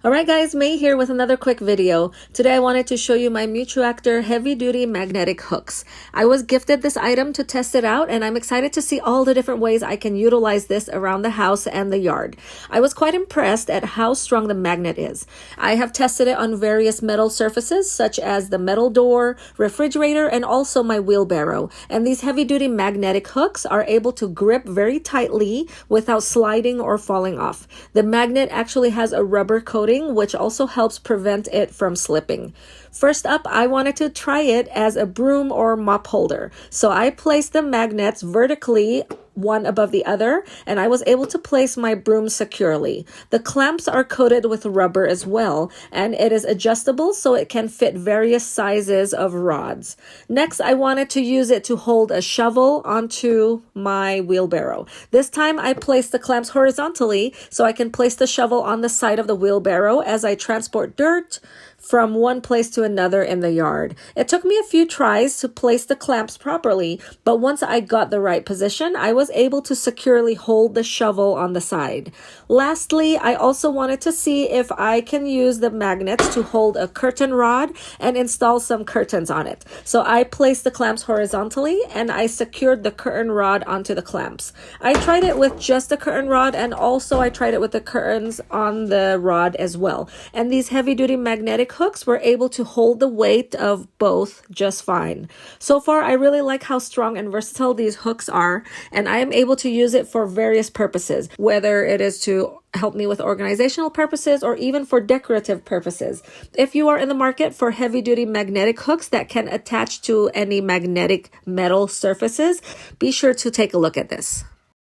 Alright guys, May here with another quick video. Today I wanted to show you my Mutuactor heavy duty magnetic hooks. I was gifted this item to test it out and I'm excited to see all the different ways I can utilize this around the house and the yard. I was quite impressed at how strong the magnet is. I have tested it on various metal surfaces such as the metal door, refrigerator, and also my wheelbarrow. And these heavy duty magnetic hooks are able to grip very tightly without sliding or falling off. The magnet actually has a rubber coating which also helps prevent it from slipping. First up, I wanted to try it as a broom or mop holder. So I placed the magnets vertically, one above the other, and I was able to place my broom securely. The clamps are coated with rubber as well, and it is adjustable so it can fit various sizes of rods. Next, I wanted to use it to hold a shovel onto my wheelbarrow. This time I placed the clamps horizontally so I can place the shovel on the side of the wheelbarrow as I transport dirt from one place to another in the yard. It took me a few tries to place the clamps properly, but once I got the right position, I was able to securely hold the shovel on the side. Lastly, I also wanted to see if I can use the magnets to hold a curtain rod and install some curtains on it. So I placed the clamps horizontally and I secured the curtain rod onto the clamps. I tried it with just the curtain rod and also I tried it with the curtains on the rod as well. And these heavy duty magnetic hooks were able to hold the weight of both just fine. So far, I really like how strong and versatile these hooks are, and I am able to use it for various purposes, whether it is to help me with organizational purposes or even for decorative purposes. If you are in the market for heavy-duty magnetic hooks that can attach to any magnetic metal surfaces, be sure to take a look at this.